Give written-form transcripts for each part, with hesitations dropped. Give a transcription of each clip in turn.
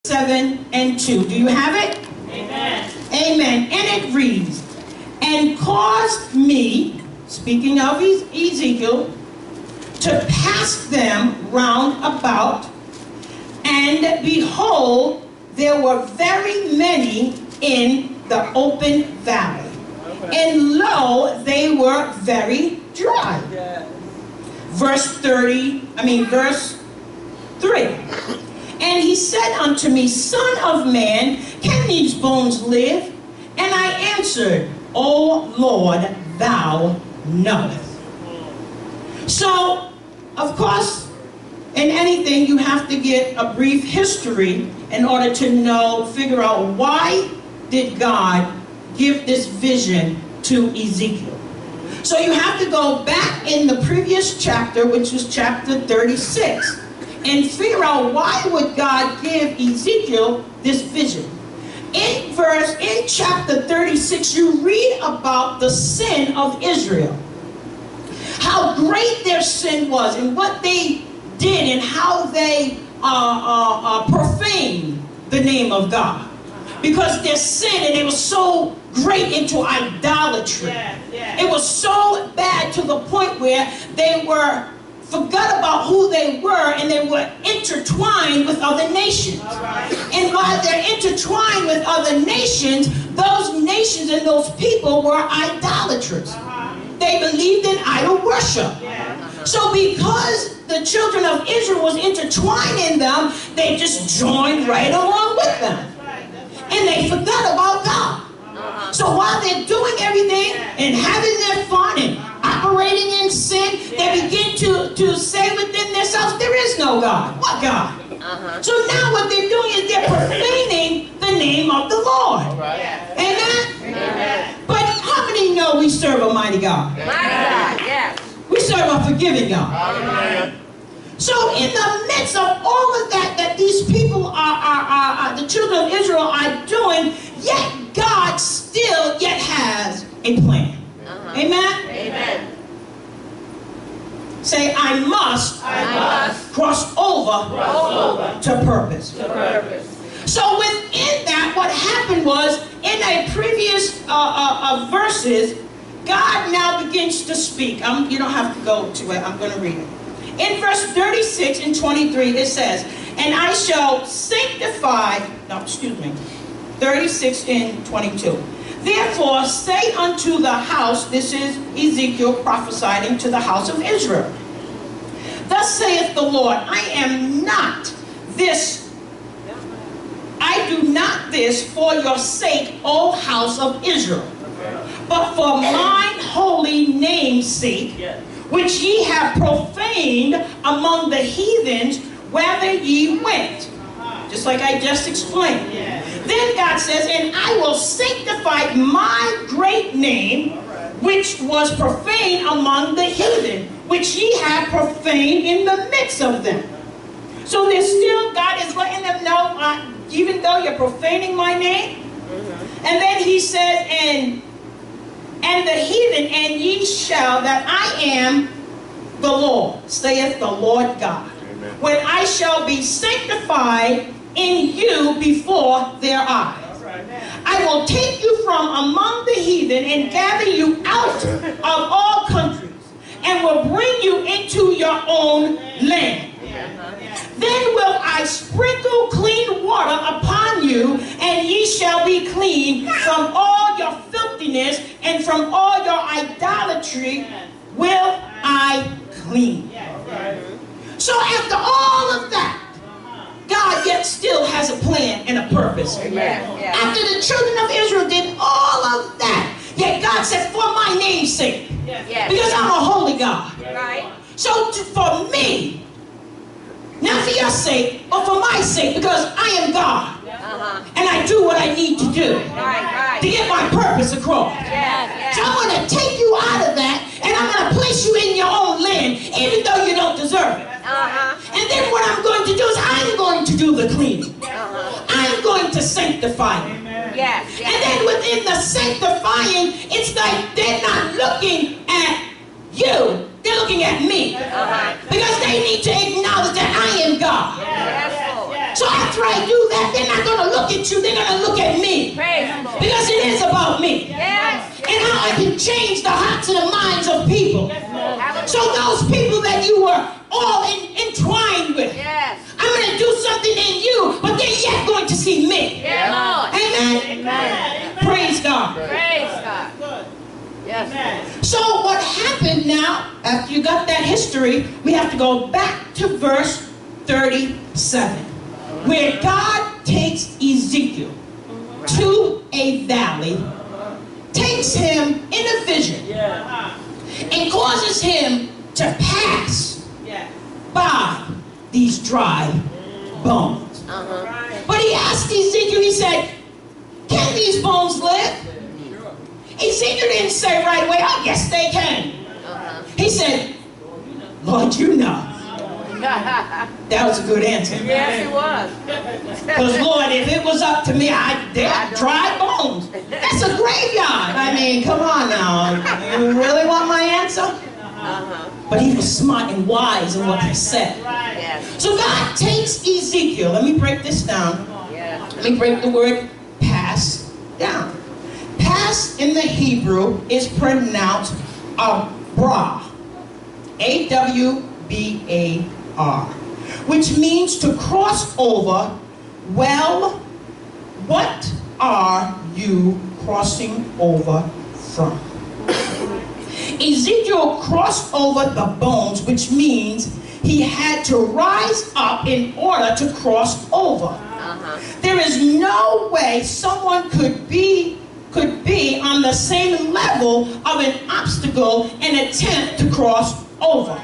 7 and 2. Do you have it? Amen. Amen. And it reads, and caused me, speaking of Ezekiel, to pass them round about, and behold, there were very many in the open valley. And lo, they were very dry. Verse 3. And he said unto me, Son of man, can these bones live? And I answered, O Lord, thou knowest. So, of course, in anything you have to get a brief history in order to figure out why did God give this vision to Ezekiel. So you have to go back in the previous chapter, which was chapter 36. And figure out why would God give Ezekiel this vision. In chapter 36, you read about the sin of Israel. How great their sin was and what they did and how they profaned the name of God. Because their sin, and they were so great into idolatry. It was so bad to the point where they forgot about who they were, and they were intertwined with other nations. And while they're intertwined with other nations, those nations and those people were idolaters. They believed in idol worship. So because the children of Israel was intertwined in them, they just joined right along with them. And they forgot about God. So while they're doing everything and having their fun and operating in sin, they begin to say within themselves, there is no God. What God? So now what they're doing is they're profaning the name of the Lord. Amen? But how many know we serve a mighty God? Mighty God, yes. We serve a forgiving God. So in the midst of all of that these people the children of Israel are doing, yet God still yet has a plan. Amen? Amen. Say, I must cross over to purpose. So within that, what happened was, in a previous verses, God now begins to speak. You don't have to go to it. I'm going to read it. In verse 36 and 23, it says, and I shall sanctify, 36 and 22. Therefore say unto the house, this is Ezekiel prophesying to the house of Israel. Thus saith the Lord, I do not this for your sake, O house of Israel, but for mine holy name's sake, which ye have profaned among the heathens, whither ye went. Just like I just explained. Then God says, and I will sanctify my great name, which was profaned among the heathen, which ye have profaned in the midst of them. So there's still, God is letting them know, even though you're profaning my name. And then he says, and the heathen, and ye shall, that I am the Lord, saith the Lord God. Amen. When I shall be sanctified in you before their eyes. I will take you from among the heathen and gather you out of all countries, and will bring you into your own land. Then will I sprinkle clean water upon you, and ye shall be clean from all your filthiness, and from all your idolatry will I clean. So after all of that, God yet still has a plan and a purpose. After the children of Israel did all of that, yet God said, for my name's sake, because I'm a holy God. So for me, not for your sake, but for my sake, because I am God. And I do what I need to do to get my purpose across. So I'm going to take you out of that, and I'm going to place you in your own land, even though you don't deserve it. And then what I'm going to do is I'm going to do the cleaning. I'm going to sanctify you. And then within the sanctifying, it's like they're not looking at you. They're looking at me. Because they need to acknowledge that I am God. So after after I do that, they're not going to look at you, they're going to look at me. Because it is about me. And how I can change the hearts and the minds of people. So those people that you were all entwined with, I'm going to do something in you, but they're yet going to see me. Amen? Praise God. So what happened now, after you got that history, we have to go back to verse 37, where God takes Ezekiel to a valley, takes him in a vision, and causes him to pass by these dry bones. But he asked Ezekiel, he said, can these bones live? Ezekiel didn't say right away, oh, yes, they can. He said, Lord, you know. That was a good answer. Yes, it was. Because, Lord, if it was up to me, they're dry bones. That's a graveyard. I mean, come on now. You really want my answer? But he was smart and wise in what he said. So God takes Ezekiel. Let me break this down. Let me break the word pass down. Pass in the Hebrew is pronounced Abrar. A-W-B-A-R. Which means to cross over. Well, what are you crossing over from? Ezekiel crossed over the bones, which means he had to rise up in order to cross over. There is no way someone could be on the same level of an obstacle and attempt to cross over.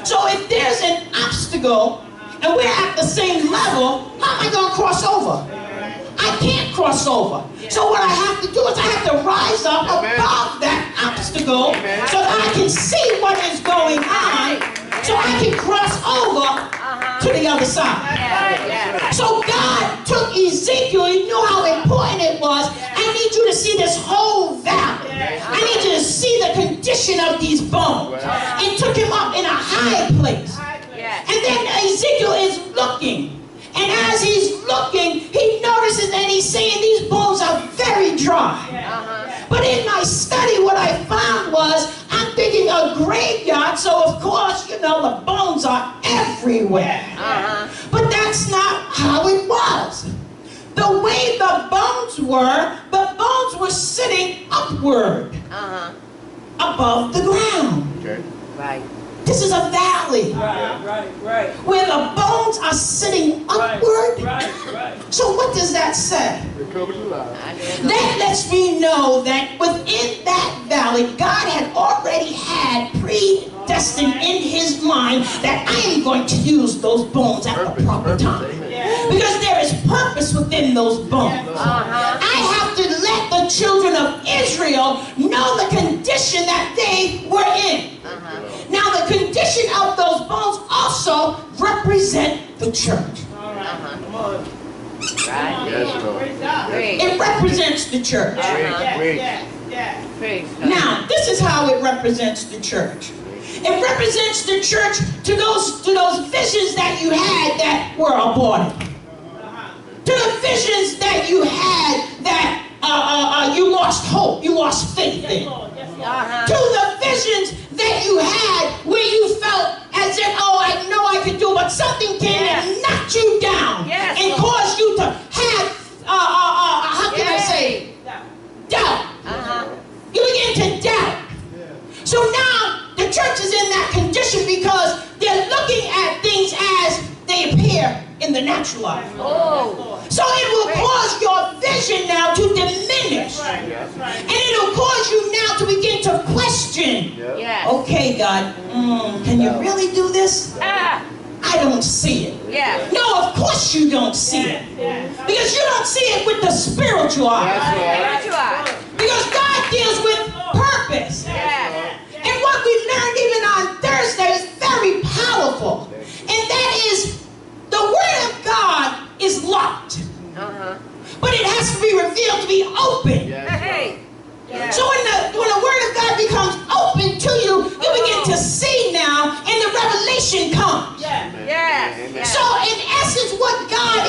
So if there's an obstacle and we're at the same level, how am I going to cross over? I can't cross over. So what I have to do is I have to rise up above that obstacle so that I can see what is going on so I can cross over to the other side. So God took Ezekiel, he knew how important it was. I need you to see this whole valley. I need you to see the condition of these bones. And took him up in a higher place. And then Ezekiel is looking. And as he's looking, he notices and he's saying these bones are very dry. But in my study, what I found was, I'm thinking a graveyard, so of course, you know, the bones are everywhere. But that's not how it was. The way the bones were sitting upward above the ground. This is a valley where the bones are sitting upward. So what does that say? That lets me know that within that valley, God had already had predestined in his mind that I am going to use those bones at the proper time. Because there is purpose within those bones. I have to let the children of Israel know the condition that they were in. Now the condition of those bones also represent the church. It represents the church. Now, this is how it represents the church. It represents the church to those visions that you had that were aborted. To the visions that you had that you lost hope, you lost faith in. To the visions that you had where you felt as if, oh, I know I could do it, but something came and knocked you down and caused you to have, how can I say, doubt. You begin to doubt. So now the church is in that condition because they're looking at things as they appear in the natural life. So it will cause your vision now to diminish. And it will cause you now to begin to question. Okay, God, can you really do this? I don't see it. No, of course you don't see it. Because you don't see it with the spiritual eye. Because God deals with purpose. And what we learned even on Thursday is very powerful. And that is, the Word of God is locked. But it has to be revealed to be open. So when the Word of God becomes open to you, you begin to see now, and the revelation comes. So in essence, what God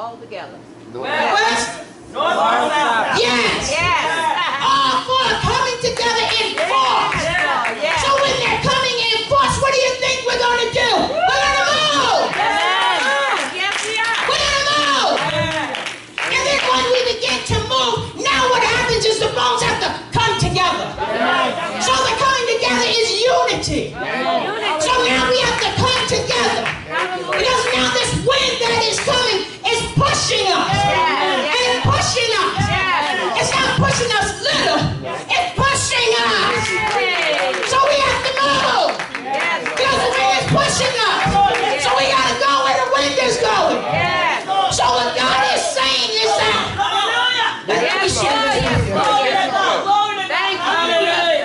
all together. West, North, south. yes. Yes. All four are coming together in force. Yes. So when they're coming in force, what do you think we're going to do? We're going to move. Yes, we are. We're going to move. And then when we begin to move, now what happens is the bones have to come together. So the coming together is unity. So now we have to come together. Because now this wind that is coming is pushing us. And it's pushing us. It's not pushing us little. It's pushing us. So we have to move. Because the wind is pushing us. So we got to go where the wind is going. So what God is saying is that. Let me share this with you.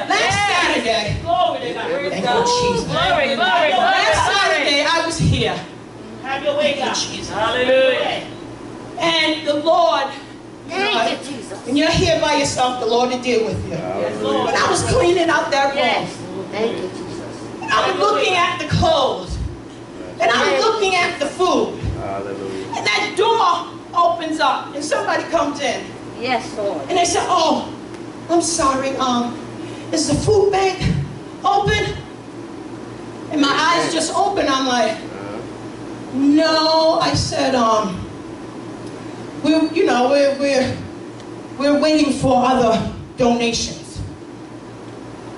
Last Saturday. Thank you, Jesus. Last Saturday I was here. Have your way, God. Jesus. Hallelujah. And the Lord, Thank you, Jesus. when you're here by yourself, the Lord will deal with you. When I was cleaning out that room, Thank you, Jesus. and I'm looking at the clothes, and I'm looking at the food, and that door opens up, and somebody comes in, Yes, Lord. and they say, "Oh, I'm sorry, is the food bank open?" And my eyes just open. I'm like, "No," I said, we're waiting for other donations.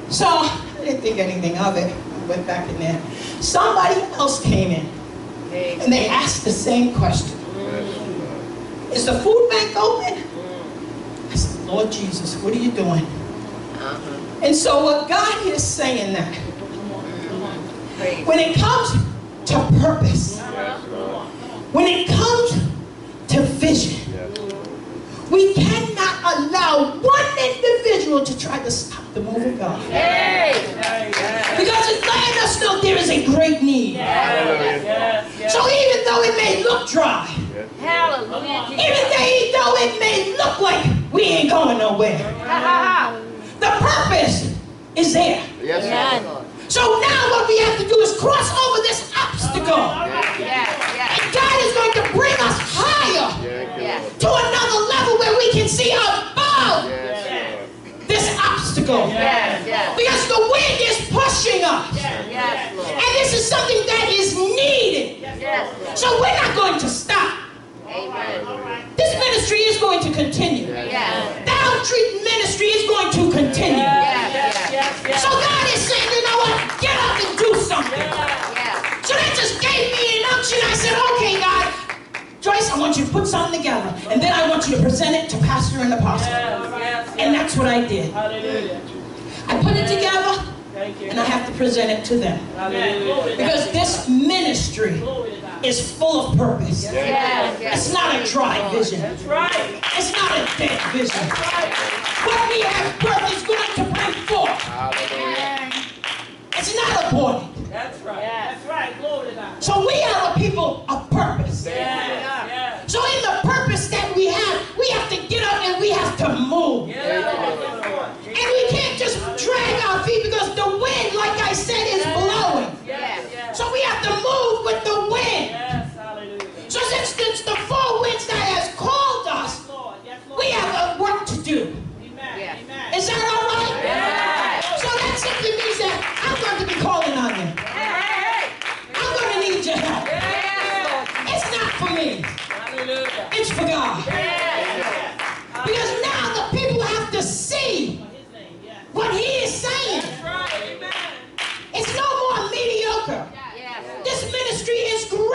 So I didn't think anything of it. I went back in there. Somebody else came in, and they asked the same question. Is the food bank open? I said, "Lord Jesus, what are you doing?" And so what God is saying that when it comes to purpose, when it comes to vision, we cannot allow one individual to try to stop the move of God. Because it's letting us know there is a great need. So even though it may look dry, Hallelujah. even though it may look like we ain't going nowhere, the purpose is there. Yes, Lord. So now what we have to do is cross over this obstacle. And God is going to bring us higher to another level where we can see above this obstacle. Because the wind is pushing us. And this is something that is needed. So we're not going to stop. This ministry is going to continue. The outreach ministry is going to continue. So God is saying, you know what? Get up and do something. So that just gave me an unction. I said, okay, God, Joyce, I want you to put something together. And then I want you to present it to pastor and apostle. And that's what I did. I put it together, and I have to present it to them. Because this ministry is full of purpose. It's not a dry vision. It's not a dead vision. What we have birth is going to bring forth. It's not aborted. That's right. Glory to God. So we are a people of purpose. So in the purpose that we have to get up and we have to move. And we can't just drag our feet because the wind, like I said, is blowing. So we have to move with the wind. So since it's the four winds that has called us, we have a work to do. Is that all right? So that simply means that I'm going to be calling on you. I'm going to need your help. It's not for me. It's for God. Because now the people have to see what He is saying. It's no more mediocre. This ministry is great.